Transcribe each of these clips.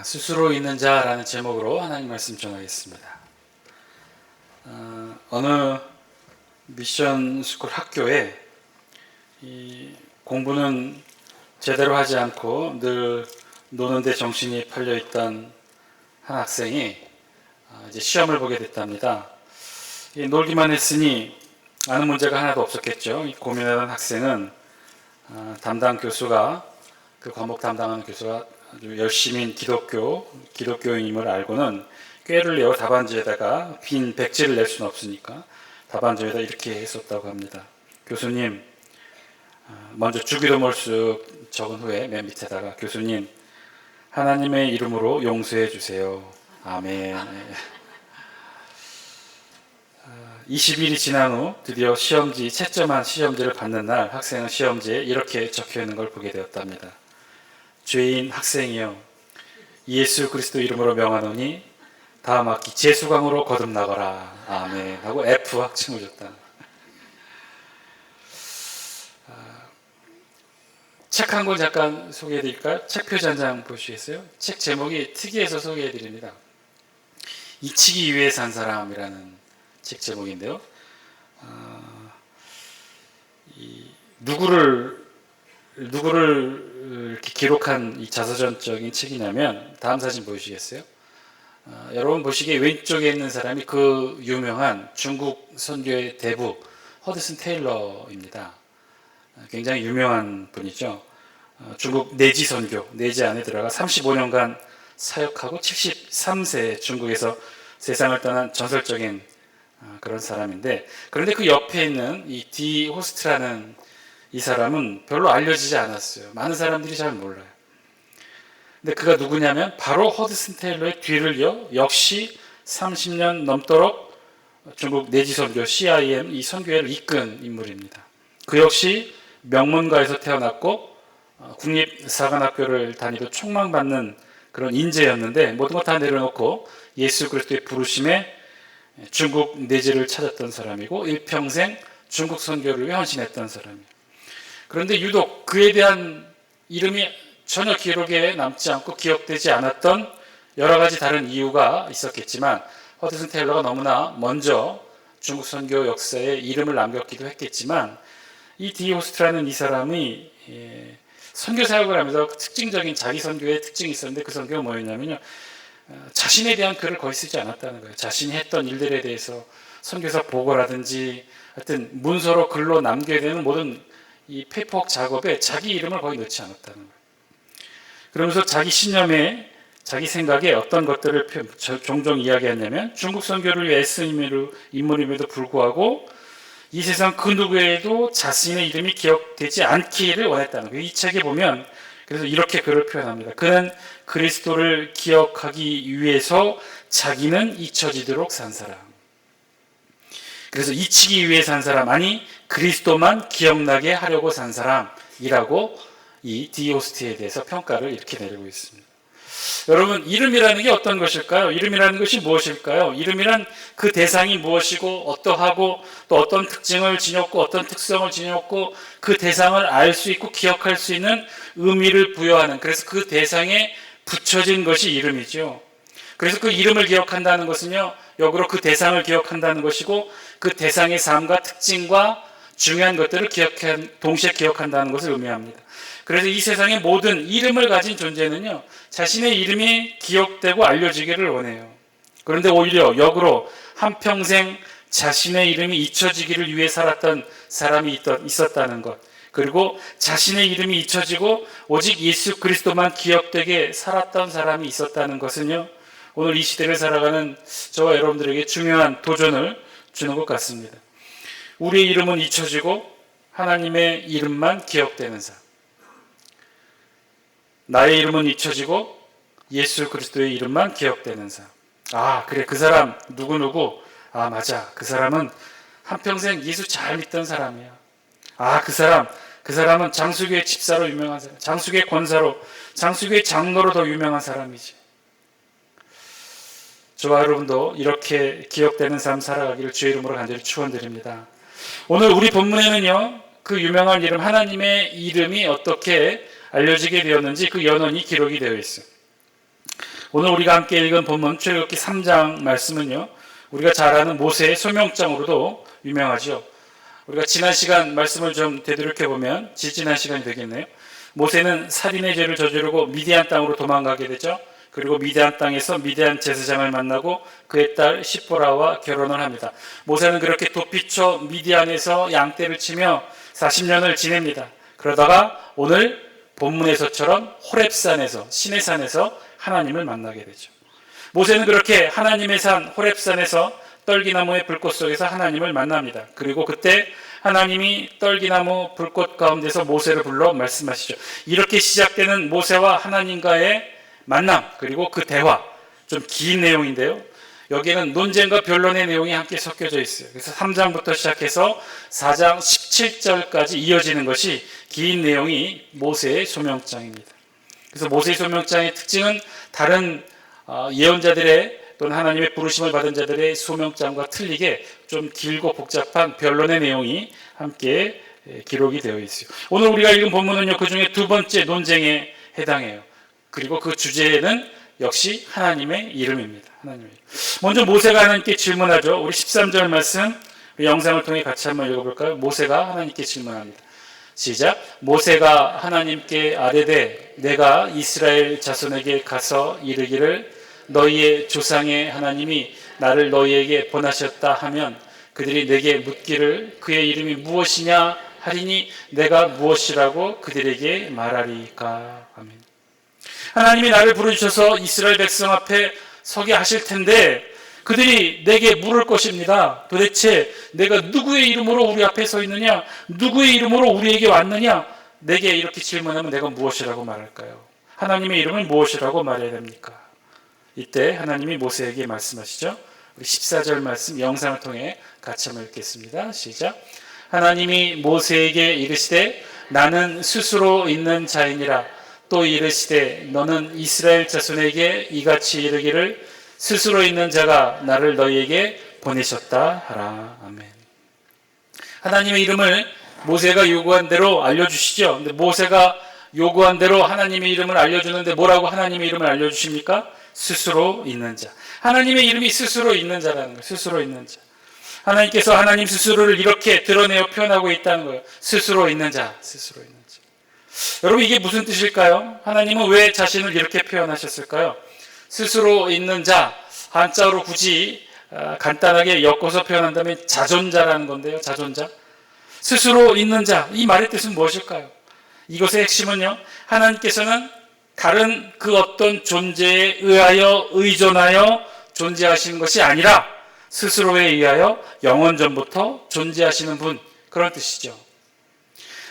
스스로 있는 자라는 제목으로 하나님 말씀 전하겠습니다. 어느 미션 스쿨 학교에 이 공부는 제대로 하지 않고 늘 노는 데 정신이 팔려 있던 한 학생이 이제 시험을 보게 됐답니다. 놀기만 했으니 아는 문제가 하나도 없었겠죠. 고민하던 학생은 담당 교수가, 그 과목 담당하는 교수가 아주 열심인 기독교인임을 알고는 꾀를 내어 답안지에다가 빈 백지를 낼 수는 없으니까 답안지에다 이렇게 했었다고 합니다. 교수님, 먼저 주기도 몰수 적은 후에 맨 밑에다가 교수님, 하나님의 이름으로 용서해 주세요. 아멘. 20일이 지난 후 드디어 시험지, 채점한 시험지를 받는 날 학생은 시험지에 이렇게 적혀 있는 걸 보게 되었답니다. 죄인 학생이여, 예수 그리스도 이름으로 명하노니 다음 학기 재수강으로 거듭나거라. 아멘. 하고 F 학점을 줬다. 책 한 권 잠깐 소개해 드릴까요? 책 표지 한 장 보시겠어요? 책 제목이 특이해서 소개해 드립니다. 잊히기 위해 산 사람이라는 책 제목인데요. 누구를 이렇게 기록한 이 자서전적인 책이냐면, 다음 사진 보시겠어요? 여러분 보시기에 왼쪽에 있는 사람이 그 유명한 중국 선교의 대부 허드슨 테일러입니다. 굉장히 유명한 분이죠. 중국 내지 선교, 내지 안에 들어가 35년간 사역하고 73세 중국에서 세상을 떠난 전설적인 그런 사람인데, 그런데 그 옆에 있는 이 디 호스트라는 이 사람은 별로 알려지지 않았어요. 많은 사람들이 잘 몰라요. 근데 그가 누구냐면 바로 허드슨 테일러의 뒤를 이어 역시 30년 넘도록 중국 내지 선교 CIM 이 선교회를 이끈 인물입니다. 그 역시 명문가에서 태어났고 국립사관학교를 다니도 촉망받는 그런 인재였는데, 모든 것 다 내려놓고 예수 그리스도의 부르심에 중국 내지를 찾았던 사람이고 일평생 중국 선교를 위해 헌신했던 사람이에요. 그런데 유독 그에 대한 이름이 전혀 기록에 남지 않고 기억되지 않았던 여러 가지 다른 이유가 있었겠지만, 허드슨 테일러가 너무나 먼저 중국 선교 역사에 이름을 남겼기도 했겠지만, 이 디 호스트라는 이 사람이 선교 사역을 하면서 특징적인 자기 선교의 특징이 있었는데, 그 선교가 뭐였냐면요, 자신에 대한 글을 거의 쓰지 않았다는 거예요. 자신이 했던 일들에 대해서 선교사 보고라든지 하여튼 문서로 글로 남겨야 되는 모든 이 페이퍼워크 작업에 자기 이름을 거의 넣지 않았다는 거예요. 그러면서 자기 신념에, 자기 생각에 어떤 것들을 종종 이야기했냐면, 중국 선교를 위해 애쓴 인물임에도 불구하고 이 세상 그 누구에도 자신의 이름이 기억되지 않기를 원했다는 거예요. 이 책에 보면 그래서 이렇게 글을 표현합니다. 그는 그리스도를 기억하기 위해서 자기는 잊혀지도록 산 사람. 그래서 잊히기 위해 산 사람, 아니 그리스도만 기억나게 하려고 산 사람이라고 이 디 호스트에 대해서 평가를 이렇게 내리고 있습니다. 여러분, 이름이라는 게 어떤 것일까요? 이름이라는 것이 무엇일까요? 이름이란 그 대상이 무엇이고 어떠하고 또 어떤 특징을 지녔고 어떤 특성을 지녔고 그 대상을 알 수 있고 기억할 수 있는 의미를 부여하는, 그래서 그 대상에 붙여진 것이 이름이죠. 그래서 그 이름을 기억한다는 것은요, 역으로 그 대상을 기억한다는 것이고 그 대상의 삶과 특징과 중요한 것들을 동시에 기억한다는 것을 의미합니다. 그래서 이 세상의 모든 이름을 가진 존재는요, 자신의 이름이 기억되고 알려지기를 원해요. 그런데 오히려 역으로 한평생 자신의 이름이 잊혀지기를 위해 살았던 사람이 있었다는 것, 그리고 자신의 이름이 잊혀지고 오직 예수 그리스도만 기억되게 살았던 사람이 있었다는 것은요, 오늘 이 시대를 살아가는 저와 여러분들에게 중요한 도전을 주는 것 같습니다. 우리의 이름은 잊혀지고 하나님의 이름만 기억되는 삶. 나의 이름은 잊혀지고 예수 그리스도의 이름만 기억되는 삶. 아, 그래, 그 사람 누구누구. 아, 맞아, 그 사람은 한평생 예수 잘 믿던 사람이야. 아, 그 사람은 장수교의 집사로 유명한 사람, 장수교의 권사로, 장수교의 장로로 더 유명한 사람이지. 저와 여러분도 이렇게 기억되는 삶 살아가기를 주의 이름으로 간절히 축원드립니다. 오늘 우리 본문에는요, 그 유명한 이름, 하나님의 이름이 어떻게 알려지게 되었는지 그 연원이 기록이 되어 있어요. 오늘 우리가 함께 읽은 본문 출애굽기 3장 말씀은요, 우리가 잘 아는 모세의 소명장으로도 유명하죠. 우리가 지난 시간 말씀을 좀 되돌이켜보면 지지난 시간이 되겠네요. 모세는 살인의 죄를 저지르고 미디안 땅으로 도망가게 되죠. 그리고 미디안 땅에서 미디안 제사장을 만나고 그의 딸 시보라와 결혼을 합니다. 모세는 그렇게 도피처 미디안에서 양떼를 치며 40년을 지냅니다. 그러다가 오늘 본문에서처럼 호렙산에서, 신의 산에서 하나님을 만나게 되죠. 모세는 그렇게 하나님의 산 호렙산에서 떨기나무의 불꽃 속에서 하나님을 만납니다. 그리고 그때 하나님이 떨기나무 불꽃 가운데서 모세를 불러 말씀하시죠. 이렇게 시작되는 모세와 하나님과의 만남, 그리고 그 대화, 좀 긴 내용인데요. 여기에는 논쟁과 변론의 내용이 함께 섞여져 있어요. 그래서 3장부터 시작해서 4장 17절까지 이어지는 것이 긴 내용이 모세의 소명장입니다. 그래서 모세의 소명장의 특징은 다른 예언자들의 또는 하나님의 부르심을 받은 자들의 소명장과 틀리게 좀 길고 복잡한 변론의 내용이 함께 기록이 되어 있어요. 오늘 우리가 읽은 본문은요, 그 중에 두 번째 논쟁에 해당해요. 그리고 그 주제는 역시 하나님의 이름입니다. 하나님의 이름. 먼저 모세가 하나님께 질문하죠. 우리 13절 말씀, 우리 영상을 통해 같이 한번 읽어볼까요? 모세가 하나님께 질문합니다. 시작. 모세가 하나님께 아뢰되 내가 이스라엘 자손에게 가서 이르기를 너희의 조상의 하나님이 나를 너희에게 보내셨다 하면 그들이 내게 묻기를 그의 이름이 무엇이냐 하리니 내가 무엇이라고 그들에게 말하리까. 아멘. 하나님이 나를 부르셔서 이스라엘 백성 앞에 서게 하실 텐데 그들이 내게 물을 것입니다. 도대체 내가 누구의 이름으로 우리 앞에 서 있느냐? 누구의 이름으로 우리에게 왔느냐? 내게 이렇게 질문하면 내가 무엇이라고 말할까요? 하나님의 이름은 무엇이라고 말해야 됩니까? 이때 하나님이 모세에게 말씀하시죠. 우리 14절 말씀 영상을 통해 같이 한번 읽겠습니다. 시작. 하나님이 모세에게 이르시되 나는 스스로 있는 자이니라. 또 이르시되 너는 이스라엘 자손에게 이같이 이르기를 스스로 있는 자가 나를 너희에게 보내셨다 하라. 아멘. 하나님의 이름을 모세가 요구한 대로 알려주시죠. 근데 모세가 요구한 대로 하나님의 이름을 알려주는데 뭐라고 하나님의 이름을 알려주십니까? 스스로 있는 자. 하나님의 이름이 스스로 있는 자라는 거예요. 스스로 있는 자. 하나님께서 하나님 스스로를 이렇게 드러내어 표현하고 있다는 거예요. 스스로 있는 자. 스스로 있는 자. 여러분 이게 무슨 뜻일까요? 하나님은 왜 자신을 이렇게 표현하셨을까요? 스스로 있는 자. 한자어로 굳이 간단하게 엮어서 표현한다면 자존자라는 건데요. 자존자. 스스로 있는 자. 이 말의 뜻은 무엇일까요? 이것의 핵심은요. 하나님께서는 다른 그 어떤 존재에 의하여 의존하여 존재하시는 것이 아니라 스스로에 의하여 영원 전부터 존재하시는 분, 그런 뜻이죠.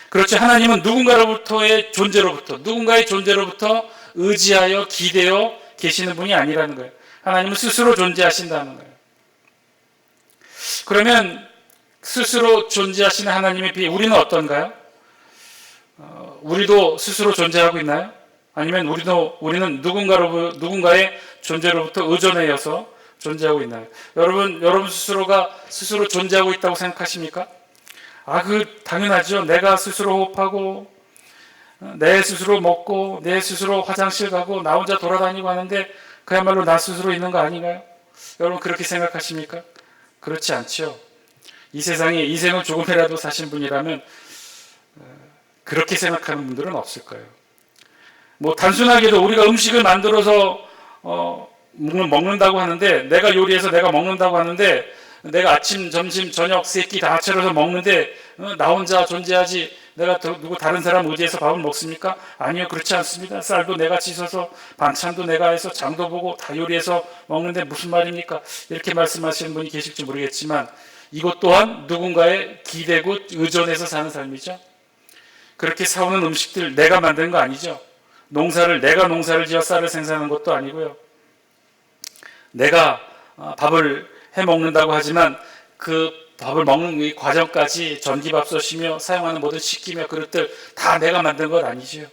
그렇죠. 하나님은 누군가의 존재로부터 의지하여 기대어 계시는 분이 아니라는 거예요. 하나님은 스스로 존재하신다는 거예요. 그러면 스스로 존재하시는 하나님에 비해 우리는 어떤가요? 우리도 스스로 존재하고 있나요? 아니면 우리는 누군가의 존재로부터 의존하여서 존재하고 있나요? 여러분 스스로가 스스로 존재하고 있다고 생각하십니까? 당연하죠. 내가 스스로 호흡하고, 내 스스로 먹고, 내 스스로 화장실 가고, 나 혼자 돌아다니고 하는데, 그야말로 나 스스로 있는 거 아닌가요? 여러분 그렇게 생각하십니까? 그렇지 않죠. 이 세상에 이 생을 조금이라도 사신 분이라면, 그렇게 생각하는 분들은 없을 거예요. 단순하게도 우리가 음식을 만들어서 먹는다고 하는데, 내가 요리해서 내가 먹는다고 하는데, 내가 아침, 점심, 저녁 세 끼 다 차려서 먹는데 나 혼자 존재하지 내가 누구 다른 사람 의지해서 밥을 먹습니까? 아니요, 그렇지 않습니다. 쌀도 내가 씻어서 반찬도 내가 해서 장도 보고 다 요리해서 먹는데 무슨 말입니까? 이렇게 말씀하시는 분이 계실지 모르겠지만 이것 또한 누군가에 기대고 의존해서 사는 삶이죠. 그렇게 사오는 음식들 내가 만든 거 아니죠. 내가 농사를 지어 쌀을 생산하는 것도 아니고요. 내가 밥을 해 먹는다고 하지만 그 밥을 먹는 이 과정까지 전기밥솥이며 사용하는 모든 식기며 그릇들 다 내가 만든 것 아니지요.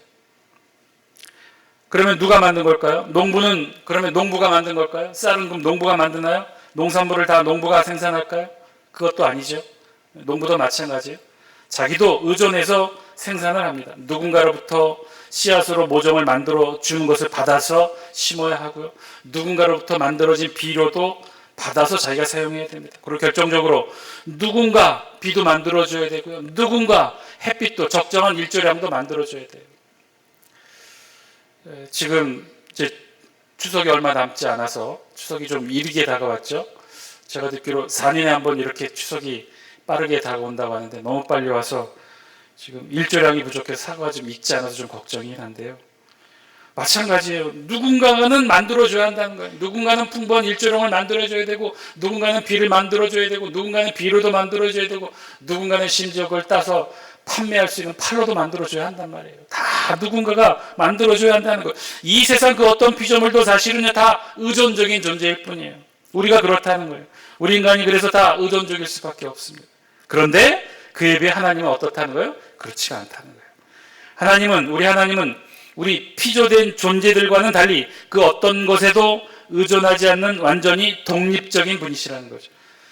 그러면 누가 만든 걸까요? 그러면 농부가 만든 걸까요? 쌀은 그럼 농부가 만드나요? 농산물을 다 농부가 생산할까요? 그것도 아니죠. 농부도 마찬가지예요. 자기도 의존해서 생산을 합니다. 누군가로부터 씨앗으로 모종을 만들어 주는 것을 받아서 심어야 하고요. 누군가로부터 만들어진 비료도 받아서 자기가 사용해야 됩니다. 그리고 결정적으로 누군가 비도 만들어줘야 되고요. 누군가 햇빛도 적정한 일조량도 만들어줘야 돼요. 지금 이제 추석이 얼마 남지 않아서 추석이 좀 이르게 다가왔죠. 제가 듣기로 4년에 한 번 이렇게 추석이 빠르게 다가온다고 하는데 너무 빨리 와서 지금 일조량이 부족해서 사과가 좀 익지 않아서 좀 걱정이긴 한데요. 마찬가지예요. 누군가는 만들어줘야 한다는 거예요. 누군가는 풍부한 일조량을 만들어줘야 되고, 누군가는 비를 만들어줘야 되고, 누군가는 비료도 만들어줘야 되고, 누군가는 심지어 그걸 따서 판매할 수 있는 판로도 만들어줘야 한단 말이에요. 다 누군가가 만들어줘야 한다는 거예요. 이 세상 그 어떤 피조물도 사실은 다 의존적인 존재일 뿐이에요. 우리가 그렇다는 거예요. 우리 인간이 그래서 다 의존적일 수밖에 없습니다. 그런데 그에 비해 하나님은 어떻다는 거예요? 그렇지가 않다는 거예요. 하나님은 우리 피조된 존재들과는 달리 그 어떤 것에도 의존하지 않는 완전히 독립적인 분이시라는 거죠.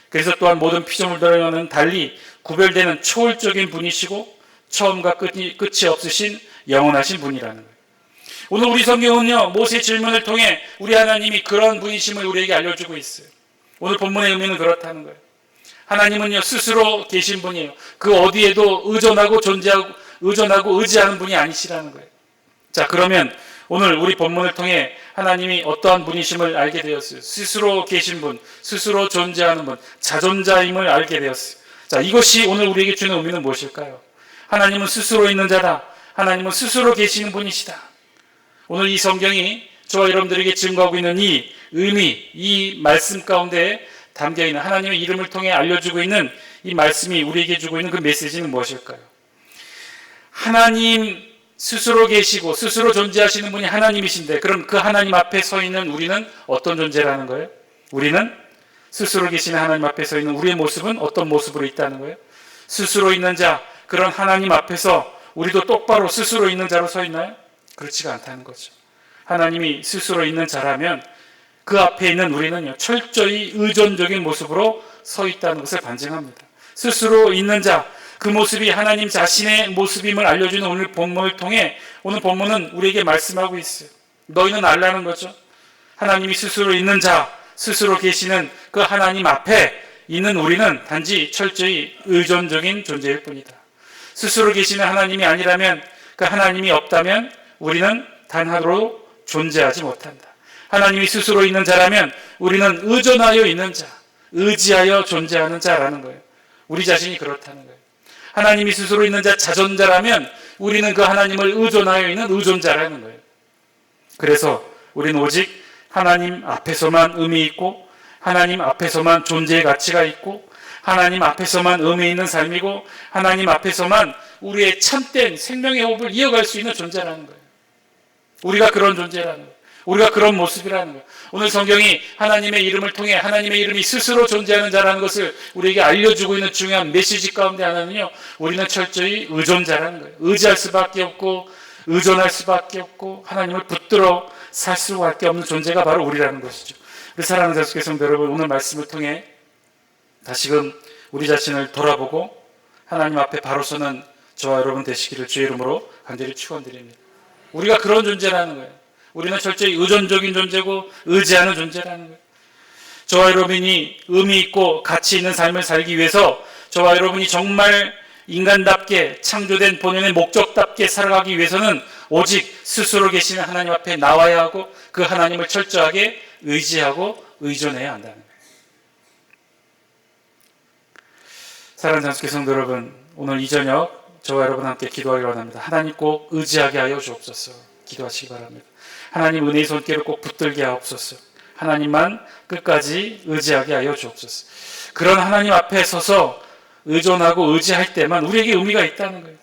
그래서 또한 모든 피조물들과는 달리 구별되는 초월적인 분이시고 처음과 끝이 없으신 영원하신 분이라는 거예요. 오늘 우리 성경은요, 모세의 질문을 통해 우리 하나님이 그런 분이심을 우리에게 알려주고 있어요. 오늘 본문의 의미는 그렇다는 거예요. 하나님은요, 스스로 계신 분이에요. 그 어디에도 의존하고 의지하는 분이 아니시라는 거예요. 자, 그러면 오늘 우리 본문을 통해 하나님이 어떠한 분이심을 알게 되었어요. 스스로 계신 분, 스스로 존재하는 분, 자존자임을 알게 되었어요. 자, 이것이 오늘 우리에게 주는 의미는 무엇일까요? 하나님은 스스로 있는 자다. 하나님은 스스로 계시는 분이시다. 오늘 이 성경이 저와 여러분들에게 증거하고 있는 이 의미, 이 말씀 가운데 담겨있는 하나님의 이름을 통해 알려주고 있는 이 말씀이 우리에게 주고 있는 그 메시지는 무엇일까요? 하나님 스스로 계시고 스스로 존재하시는 분이 하나님이신데, 그럼 그 하나님 앞에 서 있는 우리는 어떤 존재라는 거예요? 우리는 스스로 계시는 하나님 앞에 서 있는 우리의 모습은 어떤 모습으로 있다는 거예요? 스스로 있는 자, 그런 하나님 앞에서 우리도 똑바로 스스로 있는 자로 서 있나요? 그렇지가 않다는 거죠. 하나님이 스스로 있는 자라면 그 앞에 있는 우리는요, 철저히 의존적인 모습으로 서 있다는 것을 반증합니다. 스스로 있는 자, 그 모습이 하나님 자신의 모습임을 알려주는 오늘 본문을 통해 오늘 본문은 우리에게 말씀하고 있어요. 너희는 알라는 거죠. 하나님이 스스로 있는 자, 스스로 계시는 그 하나님 앞에 있는 우리는 단지 철저히 의존적인 존재일 뿐이다. 스스로 계시는 하나님이 아니라면, 그 하나님이 없다면 우리는 단 하루도 존재하지 못한다. 하나님이 스스로 있는 자라면 우리는 의존하여 있는 자, 의지하여 존재하는 자라는 거예요. 우리 자신이 그렇다는 거예요. 하나님이 스스로 있는 자, 자존자라면 우리는 그 하나님을 의존하여 있는 의존자라는 거예요. 그래서 우리는 오직 하나님 앞에서만 의미 있고, 하나님 앞에서만 존재의 가치가 있고, 하나님 앞에서만 의미 있는 삶이고, 하나님 앞에서만 우리의 참된 생명의 호흡을 이어갈 수 있는 존재라는 거예요. 우리가 그런 존재라는 거예요. 우리가 그런 모습이라는 거예요. 오늘 성경이 하나님의 이름을 통해 하나님의 이름이 스스로 존재하는 자라는 것을 우리에게 알려주고 있는 중요한 메시지 가운데 하나는요, 우리는 철저히 의존자라는 거예요. 의지할 수밖에 없고 의존할 수밖에 없고 하나님을 붙들어 살 수밖에 없는 존재가 바로 우리라는 것이죠. 우리 사랑하는 자식의 성도 여러분, 오늘 말씀을 통해 다시금 우리 자신을 돌아보고 하나님 앞에 바로 서는 저와 여러분 되시기를 주의 이름으로 간절히 축원드립니다. 우리가 그런 존재라는 거예요. 우리는 철저히 의존적인 존재고 의지하는 존재라는 거예요. 저와 여러분이 의미 있고 가치 있는 삶을 살기 위해서 저와 여러분이 정말 인간답게 창조된 본연의 목적답게 살아가기 위해서는 오직 스스로 계시는 하나님 앞에 나와야 하고 그 하나님을 철저하게 의지하고 의존해야 한다는 거예요. 사랑하는 장수교 성도 여러분, 오늘 이 저녁 저와 여러분 함께 기도하기로 합니다. 하나님 꼭 의지하게 하여 주옵소서. 기도하시기 바랍니다. 하나님 은혜의 손길을 꼭 붙들게 하옵소서. 하나님만 끝까지 의지하게 하여 주옵소서. 그런 하나님 앞에 서서 의존하고 의지할 때만 우리에게 의미가 있다는 거예요.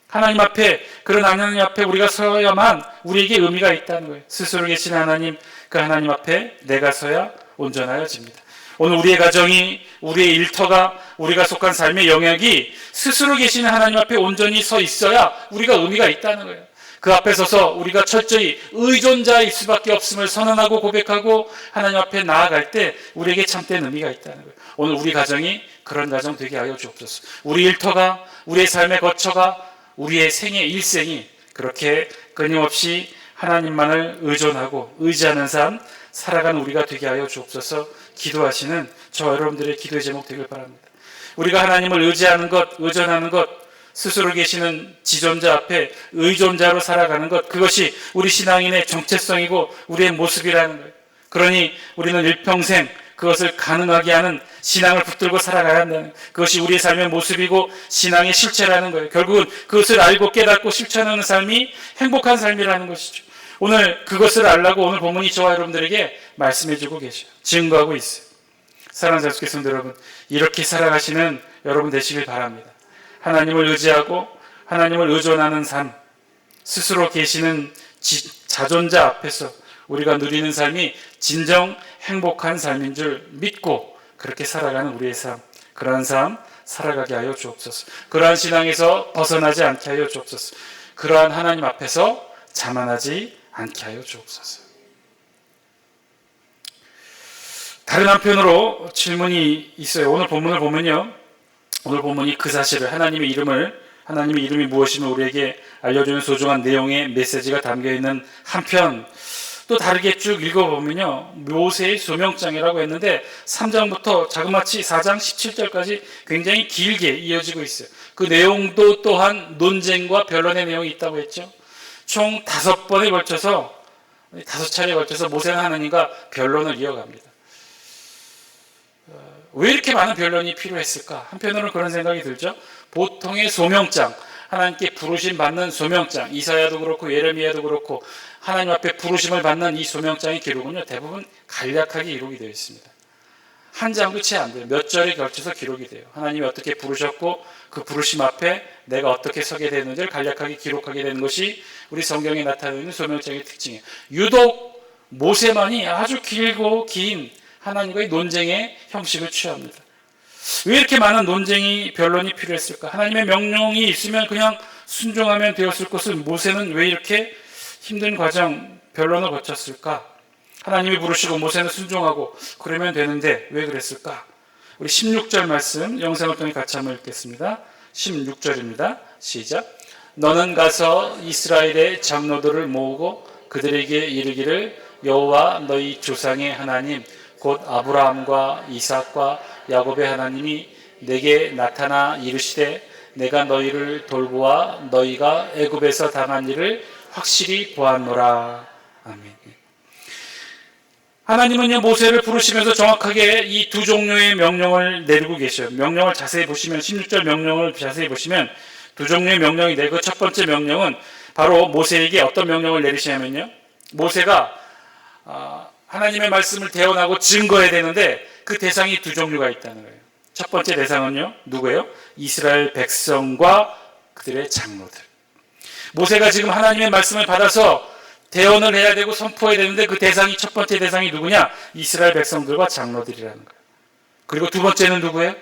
하나님 앞에, 그런 하나님 앞에 우리가 서야만 우리에게 의미가 있다는 거예요. 스스로 계신 하나님, 그 하나님 앞에 내가 서야 온전하여집니다. 오늘 우리의 가정이, 우리의 일터가, 우리가 속한 삶의 영역이 스스로 계시는 하나님 앞에 온전히 서 있어야 우리가 의미가 있다는 거예요. 그 앞에 서서 우리가 철저히 의존자일 수밖에 없음을 선언하고 고백하고 하나님 앞에 나아갈 때 우리에게 참된 의미가 있다는 거예요. 오늘 우리 가정이 그런 가정 되게 하여 주옵소서. 우리 일터가, 우리의 삶의 거처가, 우리의 생애 일생이 그렇게 끊임없이 하나님만을 의존하고 의지하는 삶 살아가는 우리가 되게 하여 주옵소서. 기도하시는 저 여러분들의 기도의 제목 되길 바랍니다. 우리가 하나님을 의지하는 것, 의존하는 것, 스스로 계시는 지존자 앞에 의존자로 살아가는 것, 그것이 우리 신앙인의 정체성이고 우리의 모습이라는 거예요. 그러니 우리는 일평생 그것을 가능하게 하는 신앙을 붙들고 살아가야 한다는, 그것이 우리의 삶의 모습이고 신앙의 실체라는 거예요. 결국은 그것을 알고 깨닫고 실천하는 삶이 행복한 삶이라는 것이죠. 오늘 그것을 알라고 오늘 본문이 저와 여러분들에게 말씀해주고 계셔요. 증거하고 있어요. 사랑하는 자식께서 여러분, 이렇게 살아가시는 여러분 되시길 바랍니다. 하나님을 의지하고 하나님을 의존하는 삶, 스스로 계시는 자존자 앞에서 우리가 누리는 삶이 진정 행복한 삶인 줄 믿고 그렇게 살아가는 우리의 삶, 그러한 삶 살아가게 하여 주옵소서. 그러한 신앙에서 벗어나지 않게 하여 주옵소서. 그러한 하나님 앞에서 자만하지 않게 하여 주옵소서. 다른 한편으로 질문이 있어요. 오늘 본문을 보면요, 오늘 본문이 그 사실을, 하나님의 이름이 무엇이며 우리에게 알려주는 소중한 내용의 메시지가 담겨있는 한편, 또 다르게 쭉 읽어보면요, 모세의 소명장이라고 했는데 3장부터 자그마치 4장 17절까지 굉장히 길게 이어지고 있어요. 그 내용도 또한 논쟁과 변론의 내용이 있다고 했죠. 총 5차례에 걸쳐서 모세는 하나님과 변론을 이어갑니다. 왜 이렇게 많은 변론이 필요했을까? 한편으로는 그런 생각이 들죠. 보통의 소명장, 하나님께 부르심 받는 소명장, 이사야도 그렇고 예레미야도 그렇고 하나님 앞에 부르심을 받는 이 소명장의 기록은요, 대부분 간략하게 기록이 되어 있습니다. 한 장도 채 안 돼요. 몇 절에 걸쳐서 기록이 돼요. 하나님이 어떻게 부르셨고 그 부르심 앞에 내가 어떻게 서게 되는지를 간략하게 기록하게 되는 것이 우리 성경에 나타나는 소명장의 특징이에요. 유독 모세만이 아주 길고 긴 하나님과의 논쟁의 형식을 취합니다. 왜 이렇게 많은 논쟁이, 변론이 필요했을까? 하나님의 명령이 있으면 그냥 순종하면 되었을 것을 모세는 왜 이렇게 힘든 과정, 변론을 거쳤을까? 하나님이 부르시고 모세는 순종하고 그러면 되는데 왜 그랬을까? 우리 16절 말씀 영상을 통해 같이 한번 읽겠습니다. 16절입니다. 시작. 너는 가서 이스라엘의 장로들을 모으고 그들에게 이르기를 여호와 너희 조상의 하나님 곧 아브라함과 이삭과 야곱의 하나님이 내게 나타나 이르시되 내가 너희를 돌보아 너희가 애굽에서 당한 일을 확실히 보았노라. 아멘. 하나님은요, 모세를 부르시면서 정확하게 이 두 종류의 명령을 내리고 계셔요. 명령을 자세히 보시면, 16절 명령을 자세히 보시면 두 종류의 명령이 내고, 첫 번째 명령은 바로 모세에게 어떤 명령을 내리시냐면요, 모세가 하나님의 말씀을 대언하고 증거해야 되는데 그 대상이 두 종류가 있다는 거예요. 첫 번째 대상은요, 누구예요? 이스라엘 백성과 그들의 장로들. 모세가 지금 하나님의 말씀을 받아서 대언을 해야 되고 선포해야 되는데 그 대상이, 첫 번째 대상이 누구냐? 이스라엘 백성들과 장로들이라는 거예요. 그리고 두 번째는 누구예요?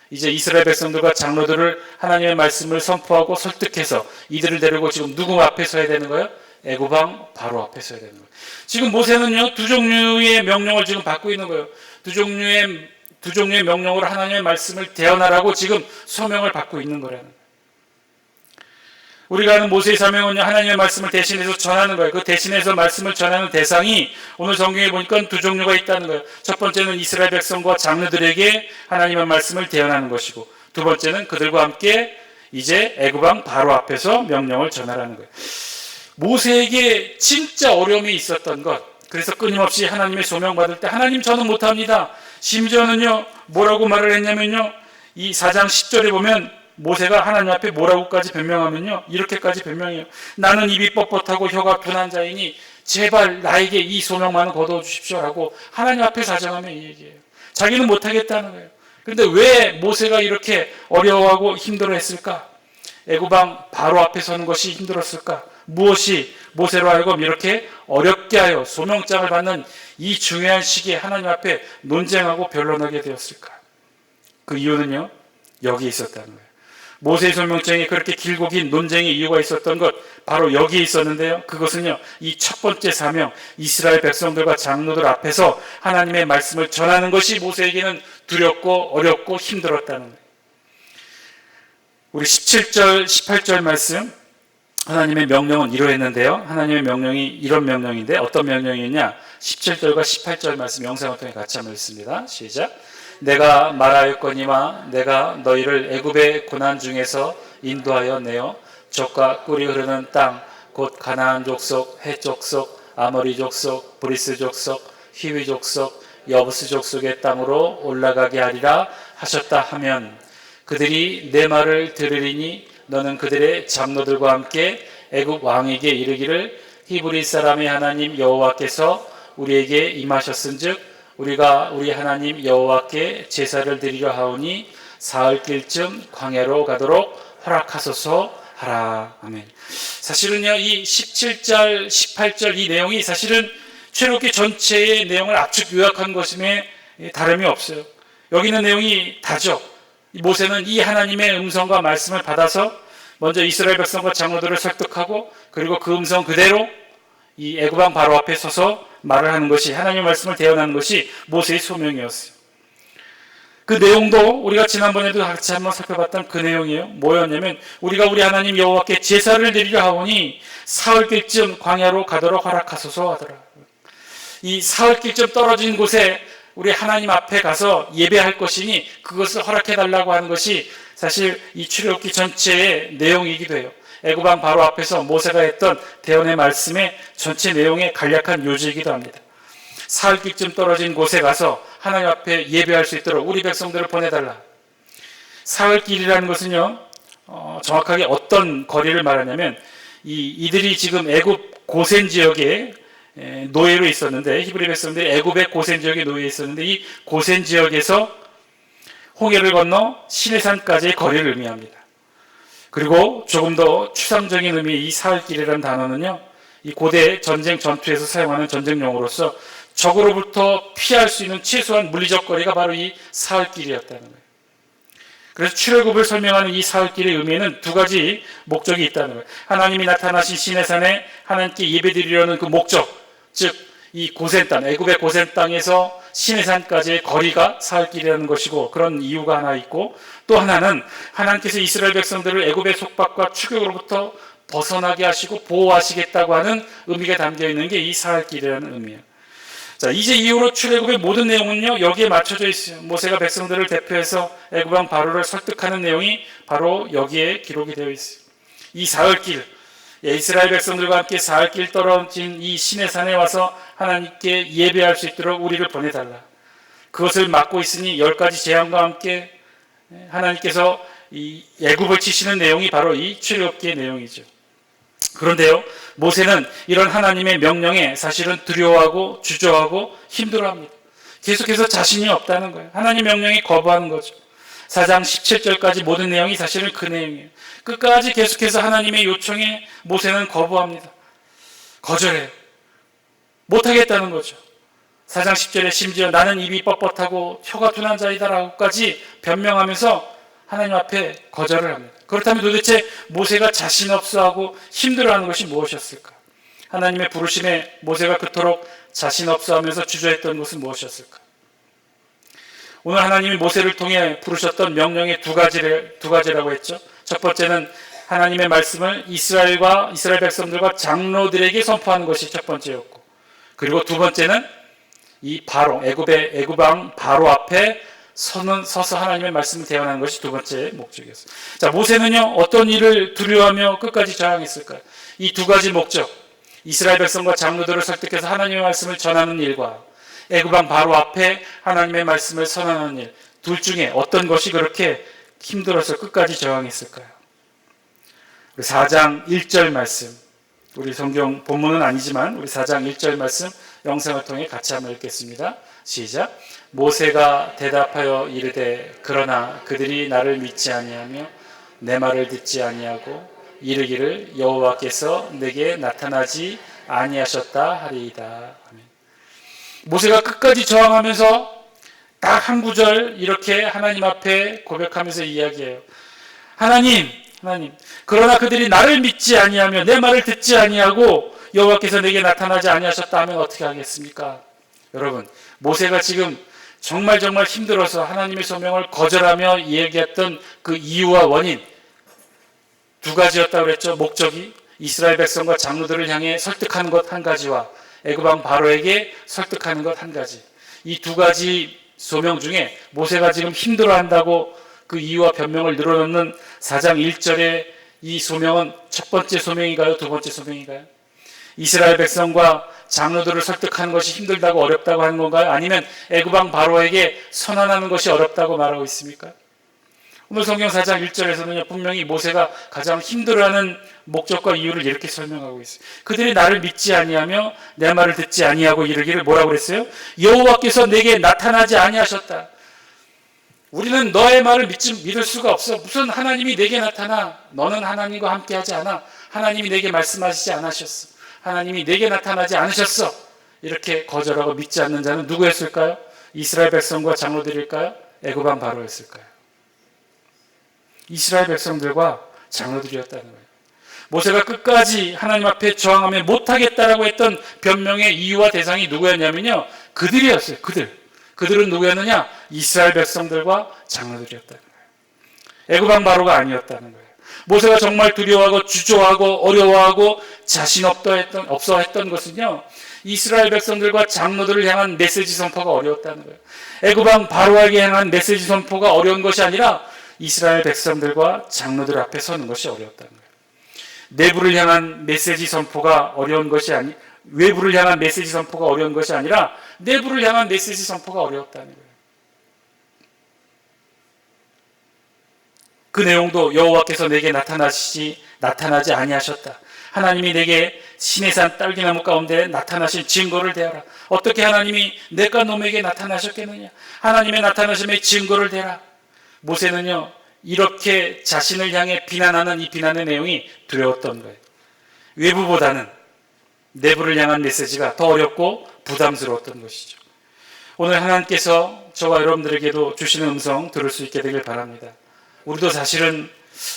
이제 이스라엘 백성들과 장로들을 하나님의 말씀을 선포하고 설득해서 이들을 데리고 지금 누구 앞에 서야 되는 거예요? 애굽 왕 바로 앞에 서야 되는 거예요. 지금 모세는요, 두 종류의 명령을 지금 받고 있는 거예요. 두 종류의 명령으로 하나님의 말씀을 대언하라고 지금 소명을 받고 있는 거라는 거예요. 우리가 아는 모세의 사명은요, 하나님의 말씀을 대신해서 전하는 거예요. 그 대신해서 말씀을 전하는 대상이 오늘 성경에 보니까 두 종류가 있다는 거예요. 첫 번째는 이스라엘 백성과 장로들에게 하나님의 말씀을 대언하는 것이고, 두 번째는 그들과 함께 이제 애굽 왕 바로 앞에서 명령을 전하라는 거예요. 모세에게 진짜 어려움이 있었던 것, 그래서 끊임없이 하나님의 소명받을 때 하나님 저는 못합니다. 심지어는요, 뭐라고 말을 했냐면요, 이 4장 10절에 보면 모세가 하나님 앞에 뭐라고까지 변명하면요, 이렇게까지 변명해요. 나는 입이 뻣뻣하고 혀가 둔한 자이니 제발 나에게 이 소명만은 거두어 주십시오라고 하나님 앞에 사정하며 이 얘기해요. 자기는 못하겠다는 거예요. 그런데 왜 모세가 이렇게 어려워하고 힘들어했을까? 애굽 왕 바로 앞에 서는 것이 힘들었을까? 무엇이 모세로 하여금 이렇게 어렵게 하여 소명장을 받는 이 중요한 시기에 하나님 앞에 논쟁하고 변론하게 되었을까? 그 이유는요, 여기 있었다는 거예요. 모세의 소명장에 그렇게 길고 긴 논쟁의 이유가 있었던 것 바로 여기에 있었는데요. 그것은요, 이 첫 번째 사명, 이스라엘 백성들과 장로들 앞에서 하나님의 말씀을 전하는 것이 모세에게는 두렵고 어렵고 힘들었다는 거예요. 우리 17절, 18절 말씀, 하나님의 명령은 이러했는데요. 하나님의 명령이 이런 명령인데 어떤 명령이냐? 17절과 18절 말씀 영상을 통해 같이 한번 읽습니다. 시작. 내가 말하였거니와 내가 너희를 애굽의 고난 중에서 인도하여 내어 젖과 꿀이 흐르는 땅 곧 가나안 족속, 헷 족속, 아모리 족속, 브리스 족속, 히위 족속, 여부스 족속의 땅으로 올라가게 하리라 하셨다 하면 그들이 내 말을 들으리니 너는 그들의 장로들과 함께 애굽 왕에게 이르기를 히브리 사람의 하나님 여호와께서 우리에게 임하셨은즉 우리가 우리 하나님 여호와께 제사를 드리려 하오니 사흘길쯤 광야로 가도록 허락하소서 하라. 아멘. 사실은요, 이 17절, 18절 이 내용이 사실은 출애굽기 전체의 내용을 압축 요약한 것임에 다름이 없어요. 여기 있는 내용이 다죠. 모세는 이 하나님의 음성과 말씀을 받아서 먼저 이스라엘 백성과 장로들을 설득하고 그리고 그 음성 그대로 이 애굽 왕 바로 앞에 서서 말을 하는 것이 하나님의 말씀을 대언하는 것이 모세의 소명이었어요. 그 내용도 우리가 지난번에도 같이 한번 살펴봤던 그 내용이에요. 뭐였냐면 우리가 우리 하나님 여호와께 제사를 드리려 하오니 사흘길쯤 광야로 가도록 허락하소서 하더라. 이 사흘길쯤 떨어진 곳에 우리 하나님 앞에 가서 예배할 것이니 그것을 허락해달라고 하는 것이 사실 이 출애굽기 전체의 내용이기도 해요. 애굽 왕 바로 앞에서 모세가 했던 대언의 말씀의 전체 내용의 간략한 요지이기도 합니다. 사흘길쯤 떨어진 곳에 가서 하나님 앞에 예배할 수 있도록 우리 백성들을 보내달라. 사흘길이라는 것은요, 정확하게 어떤 거리를 말하냐면 이들이 지금 애굽 고센 지역에 노예로 있었는데 히브리 백성들이 애굽의 고센 지역에 노예에 있었는데 이 고센 지역에서 홍해를 건너 시내산까지의 거리를 의미합니다. 그리고 조금 더 추상적인 의미의 이 사흘길이라는 단어는요, 이 고대 전쟁 전투에서 사용하는 전쟁 용어로서 적으로부터 피할 수 있는 최소한 물리적 거리가 바로 이 사흘길이었다는 거예요. 그래서 출애굽을 설명하는 이 사흘길의 의미에는 두 가지 목적이 있다는 거예요. 하나님이 나타나신 시내산에 하나님께 예배드리려는 그 목적, 즉 이 고센 땅, 애굽의 고센 땅에서 시내산까지의 거리가 사흘길이라는 것이고 그런 이유가 하나 있고 또 하나는 하나님께서 이스라엘 백성들을 애굽의 속박과 추격으로부터 벗어나게 하시고 보호하시겠다고 하는 의미가 담겨 있는 게 이 사흘길이라는 의미예요. 자, 이제 이후로 출애굽의 모든 내용은요 여기에 맞춰져 있어요. 모세가 백성들을 대표해서 애굽 왕 바로를 설득하는 내용이 바로 여기에 기록이 되어 있어요. 이 사흘길, 이스라엘 백성들과 함께 사흘길 떨어진 이 시내산에 와서 하나님께 예배할 수 있도록 우리를 보내달라. 그것을 막고 있으니 10가지 재앙과 함께 하나님께서 이 애굽을 치시는 내용이 바로 이 출애굽기의 내용이죠. 그런데요, 모세는 이런 하나님의 명령에 사실은 두려워하고 주저하고 힘들어합니다. 계속해서 자신이 없다는 거예요. 하나님 명령에 거부하는 거죠. 4장 17절까지 모든 내용이 사실은 그 내용이에요. 끝까지 계속해서 하나님의 요청에 모세는 거부합니다. 거절해요. 못하겠다는 거죠. 4장 10절에 심지어 나는 입이 뻣뻣하고 혀가 둔한 자이다라고까지 변명하면서 하나님 앞에 거절을 합니다. 그렇다면 도대체 모세가 자신 없어하고 힘들어하는 것이 무엇이었을까? 하나님의 부르심에 모세가 그토록 자신 없어하면서 주저했던 것은 무엇이었을까? 오늘 하나님이 모세를 통해 부르셨던 명령의 두 가지라고 했죠. 첫 번째는 하나님의 말씀을 이스라엘 백성들과 장로들에게 선포하는 것이 첫 번째였고, 그리고 두 번째는 이 바로 애굽 왕 바로 앞에 서서 하나님의 말씀을 대언하는 것이 두 번째 목적이었어요. 자, 모세는요 어떤 일을 두려워하며 끝까지 저항했을까요? 이 두 가지 목적, 이스라엘 백성과 장로들을 설득해서 하나님의 말씀을 전하는 일과 애굽 왕 바로 앞에 하나님의 말씀을 선언하는 일, 둘 중에 어떤 것이 그렇게 힘들어서 끝까지 저항했을까요? 4장 1절 말씀, 우리 성경 본문은 아니지만 우리 4장 1절 말씀 영상을 통해 같이 한번 읽겠습니다. 시작. 모세가 대답하여 이르되 그러나 그들이 나를 믿지 아니하며 내 말을 듣지 아니하고 이르기를 여호와께서 내게 나타나지 아니하셨다 하리이다. 아멘. 모세가 끝까지 저항하면서 딱 한 구절 이렇게 하나님 앞에 고백하면서 이야기해요. 하나님, 그러나 그들이 나를 믿지 아니하며 내 말을 듣지 아니하고 여호와께서 내게 나타나지 아니하셨다 하면 어떻게 하겠습니까? 여러분, 모세가 지금 정말 힘들어서 하나님의 소명을 거절하며 얘기했던 그 이유와 원인 두 가지였다고 그랬죠. 목적이 이스라엘 백성과 장로들을 향해 설득하는 것 한 가지와 애굽 왕 바로에게 설득하는 것 한 가지. 이 두 가지 소명 중에 모세가 지금 힘들어한다고 그 이유와 변명을 늘어놓는 4장 1절의 이 소명은 첫 번째 소명인가요? 두 번째 소명인가요? 이스라엘 백성과 장로들을 설득하는 것이 힘들다고 어렵다고 하는 건가요? 아니면 애굽 왕 바로에게 선언하는 것이 어렵다고 말하고 있습니까? 오늘 성경 4장 1절에서는 분명히 모세가 가장 힘들어하는 목적과 이유를 이렇게 설명하고 있어요. 그들이 나를 믿지 아니하며 내 말을 듣지 아니하고 이르기를 뭐라고 그랬어요? 여호와께서 내게 나타나지 아니하셨다. 우리는 너의 말을 믿을 수가 없어. 무슨 하나님이 내게 나타나? 너는 하나님과 함께하지 않아. 하나님이 내게 말씀하시지 않으셨어. 하나님이 내게 나타나지 않으셨어. 이렇게 거절하고 믿지 않는 자는 누구였을까요? 이스라엘 백성과 장로들일까요? 애굽 왕 바로였을까요? 이스라엘 백성들과 장로들이었다는 거예요. 모세가 끝까지 하나님 앞에 저항하며 못하겠다라고 했던 변명의 이유와 대상이 누구였냐면요, 그들이었어요. 그들은 누구였느냐? 이스라엘 백성들과 장로들이었다는 거예요. 애굽 왕 바로가 아니었다는 거예요. 모세가 정말 두려워하고 주저하고 어려워하고 자신 없어 했던 것은요, 이스라엘 백성들과 장로들을 향한 메시지 선포가 어려웠다는 거예요. 애굽 왕 바로에게 향한 메시지 선포가 어려운 것이 아니라 이스라엘 백성들과 장로들 앞에 서는 것이 어려웠다는 거예요. 내부를 향한 메시지 선포가 어려운 것이 외부를 향한 메시지 선포가 어려운 것이 아니라 내부를 향한 메시지 선포가 어려웠다는 거예요. 그 내용도 여호와께서 내게 나타나지 아니하셨다. 하나님이 내게 시내산 딸기나무 가운데 나타나신 증거를 대하라. 어떻게 하나님이 내가 놈에게 나타나셨겠느냐? 하나님의 나타나심의 증거를 대라. 모세는요, 이렇게 자신을 향해 비난하는 이 비난의 내용이 두려웠던 거예요. 외부보다는 내부를 향한 메시지가 더 어렵고 부담스러웠던 것이죠. 오늘 하나님께서 저와 여러분들에게도 주시는 음성 들을 수 있게 되길 바랍니다. 우리도 사실은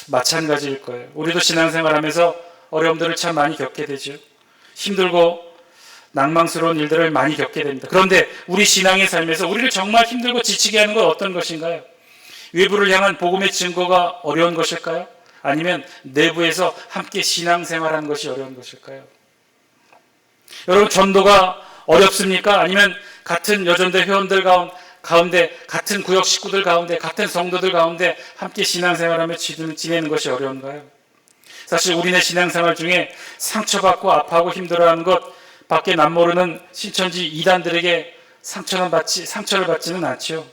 마찬가지일 거예요. 우리도 신앙생활하면서 어려움들을 참 많이 겪게 되죠. 힘들고 낭망스러운 일들을 많이 겪게 됩니다. 그런데 우리 신앙의 삶에서 우리를 정말 힘들고 지치게 하는 건 어떤 것인가요? 외부를 향한 복음의 증거가 어려운 것일까요? 아니면 내부에서 함께 신앙생활하는 것이 어려운 것일까요? 여러분, 전도가 어렵습니까? 아니면 같은 여전대 회원들 가운데, 같은 구역 식구들 가운데, 같은 성도들 가운데 함께 신앙생활하며 지내는 것이 어려운가요? 사실 우리네 신앙생활 중에 상처받고 아파하고 힘들어하는 것 밖에 남모르는 신천지 이단들에게 상처를 받지는 않지요.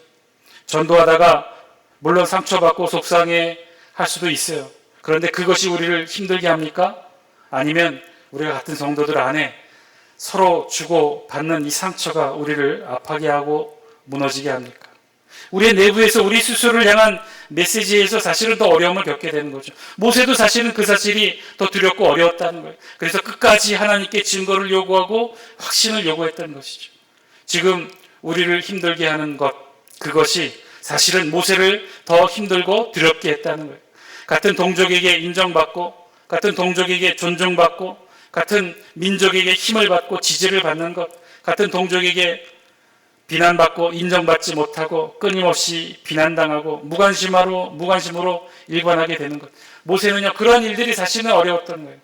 전도하다가 물론 상처받고 속상해 할 수도 있어요. 그런데 그것이 우리를 힘들게 합니까? 아니면 우리가 같은 성도들 안에 서로 주고받는 이 상처가 우리를 아파하게 하고 무너지게 합니까? 우리의 내부에서 우리 스스로를 향한 메시지에서 사실은 더 어려움을 겪게 되는 거죠. 모세도 사실은 그 사실이 더 두렵고 어려웠다는 거예요. 그래서 끝까지 하나님께 증거를 요구하고 확신을 요구했던 것이죠. 지금 우리를 힘들게 하는 것, 그것이 사실은 모세를 더 힘들고 두렵게 했다는 거예요. 같은 동족에게 인정받고, 같은 동족에게 존중받고, 같은 민족에게 힘을 받고 지지를 받는 것, 같은 동족에게 비난받고 인정받지 못하고 끊임없이 비난당하고 무관심으로 일관하게 되는 것. 모세는요, 그런 일들이 사실은 어려웠던 거예요.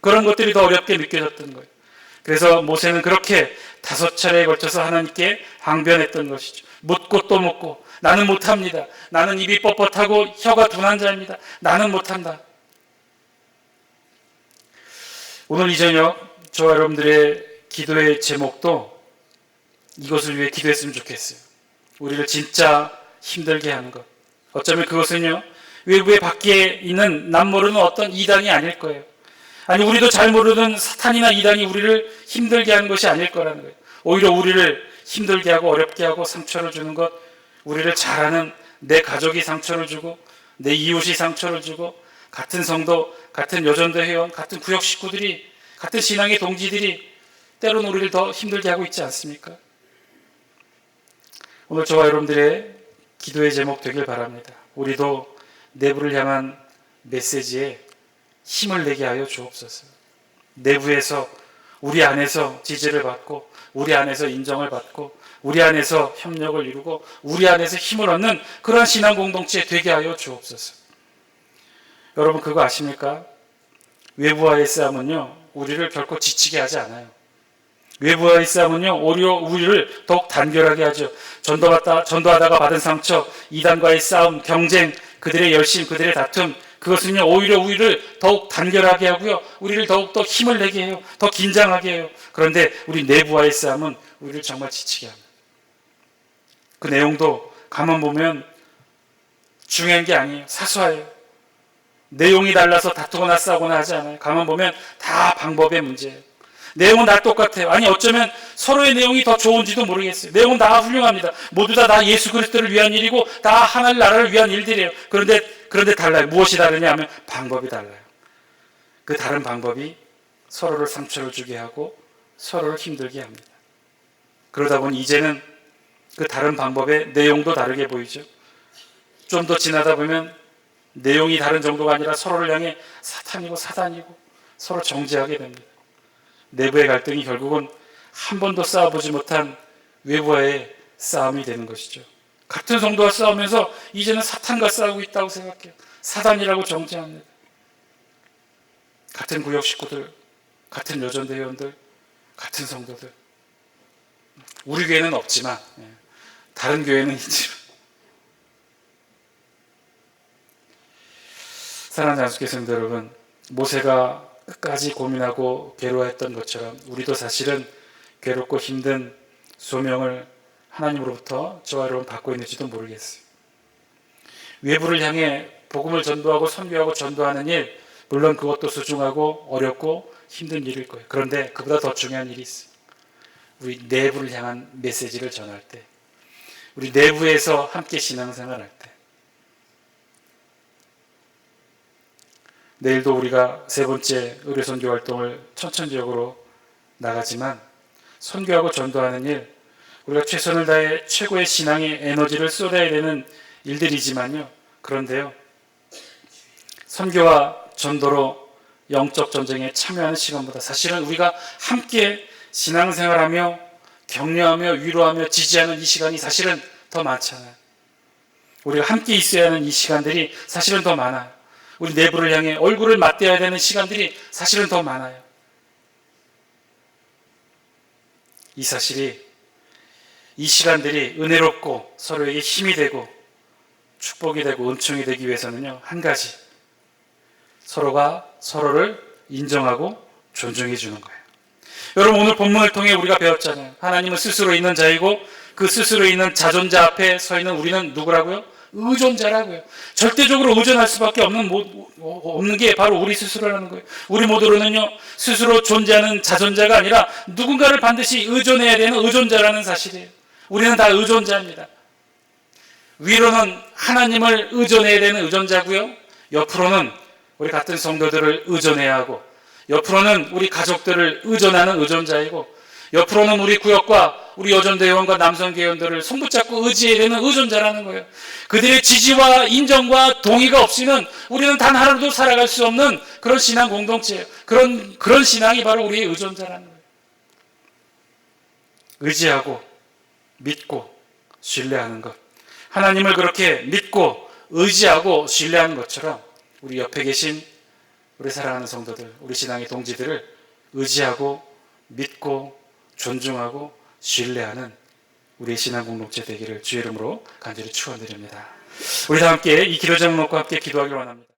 그런 것들이 더 어렵게 느껴졌던 거예요. 그래서 모세는 그렇게 5차례에 걸쳐서 하나님께 항변했던 것이죠. 묻고 또 묻고, 나는 못합니다. 나는 입이 뻣뻣하고 혀가 둔한 자입니다. 나는 못한다. 오늘 이 저녁 저와 여러분들의 기도의 제목도 이것을 위해 기도했으면 좋겠어요. 우리를 진짜 힘들게 하는 것. 어쩌면 그것은요, 외부에 밖에 있는 남모르는 어떤 이단이 아닐 거예요. 아니, 우리도 잘 모르는 사탄이나 이단이 우리를 힘들게 하는 것이 아닐 거라는 거예요. 오히려 우리를 힘들게 하고 어렵게 하고 상처를 주는 것, 우리를 잘 아는 내 가족이 상처를 주고 내 이웃이 상처를 주고 같은 성도, 같은 여전대 회원, 같은 구역 식구들이, 같은 신앙의 동지들이 때로는 우리를 더 힘들게 하고 있지 않습니까? 오늘 저와 여러분들의 기도의 제목 되길 바랍니다. 우리도 내부를 향한 메시지에 힘을 내게 하여 주옵소서. 내부에서 우리 안에서 지지를 받고 우리 안에서 인정을 받고 우리 안에서 협력을 이루고 우리 안에서 힘을 얻는 그런 신앙 공동체 되게 하여 주옵소서. 여러분 그거 아십니까? 외부와의 싸움은요 우리를 결코 지치게 하지 않아요. 외부와의 싸움은요 오히려 우리를 더욱 단결하게 하죠. 전도하다가 받은 상처, 이단과의 싸움, 경쟁, 그들의 열심, 그들의 다툼, 그것은요 오히려 우리를 더욱 단결하게 하고요 우리를 더욱더 힘을 내게 해요. 더 긴장하게 해요. 그런데 우리 내부와의 싸움은 우리를 정말 지치게 합니다. 그 내용도 가만 보면 중요한 게 아니에요. 사소해요. 내용이 달라서 다투거나 싸우거나 하지 않아요. 가만 보면 다 방법의 문제예요. 내용은 다 똑같아요. 아니 어쩌면 서로의 내용이 더 좋은지도 모르겠어요. 내용은 다 훌륭합니다. 모두 다 예수 그리스도를 위한 일이고 다 하나님 나라를 위한 일들이에요. 그런데 달라요. 무엇이 다르냐 하면 방법이 달라요. 그 다른 방법이 서로를 상처를 주게 하고 서로를 힘들게 합니다. 그러다 보니 이제는 그 다른 방법의 내용도 다르게 보이죠. 좀 더 지나다 보면 내용이 다른 정도가 아니라 서로를 향해 사탄이고 사단이고 서로 정죄하게 됩니다. 내부의 갈등이 결국은 한 번도 싸워보지 못한 외부와의 싸움이 되는 것이죠. 같은 성도와 싸우면서 이제는 사탄과 싸우고 있다고 생각해요. 사단이라고 정죄합니다. 같은 구역 식구들, 같은 여전대회원들, 같은 성도들. 우리 교회는 없지만 다른 교회는 있지만 사랑하는 장수께서는 여러분 모세가 끝까지 고민하고 괴로워했던 것처럼 우리도 사실은 괴롭고 힘든 소명을 하나님으로부터 저와 여러분 받고 있는지도 모르겠어요. 외부를 향해 복음을 전도하고 선교하고 전도하는 일 물론 그것도 소중하고 어렵고 힘든 일일 거예요. 그런데 그보다 더 중요한 일이 있어요. 우리 내부를 향한 메시지를 전할 때 우리 내부에서 함께 신앙생활할 때 내일도 우리가 세 번째 의료선교 활동을 천천지역으로 나가지만 선교하고 전도하는 일 우리가 최선을 다해 최고의 신앙의 에너지를 쏟아야 되는 일들이지만요. 그런데요. 선교와 전도로 영적 전쟁에 참여하는 시간보다 사실은 우리가 함께 신앙생활하며 격려하며 위로하며 지지하는 이 시간이 사실은 더 많잖아요. 우리가 함께 있어야 하는 이 시간들이 사실은 더 많아요. 우리 내부를 향해 얼굴을 맞대야 되는 시간들이 사실은 더 많아요. 이 사실이 이 시간들이 은혜롭고 서로에게 힘이 되고 축복이 되고 은총이 되기 위해서는요. 한 가지 서로가 서로를 인정하고 존중해 주는 거예요. 여러분 오늘 본문을 통해 우리가 배웠잖아요. 하나님은 스스로 있는 자이고 그 스스로 있는 자존자 앞에 서 있는 우리는 누구라고요? 의존자라고요. 절대적으로 의존할 수밖에 없는 게 바로 우리 스스로라는 거예요. 우리 모두로는요 스스로 존재하는 자존자가 아니라 누군가를 반드시 의존해야 되는 의존자라는 사실이에요. 우리는 다 의존자입니다. 위로는 하나님을 의존해야 되는 의존자고요. 옆으로는 우리 같은 성도들을 의존해야 하고 옆으로는 우리 가족들을 의존하는 의존자이고 옆으로는 우리 구역과 우리 여전대회원과 남성대회원들을 손붙잡고 의지해야 되는 의존자라는 거예요. 그들의 지지와 인정과 동의가 없으면 우리는 단 하루도 살아갈 수 없는 그런 신앙 공동체예요. 그런 신앙이 바로 우리의 의존자라는 거예요. 의지하고 믿고 신뢰하는 것. 하나님을 그렇게 믿고 의지하고 신뢰하는 것처럼 우리 옆에 계신 우리 사랑하는 성도들, 우리 신앙의 동지들을 의지하고 믿고 존중하고 신뢰하는 우리의 신앙 공동체 되기를 주의 이름으로 간절히 축원드립니다. 우리 다 함께 이 기도 제목 놓고 함께 기도하기를 원합니다.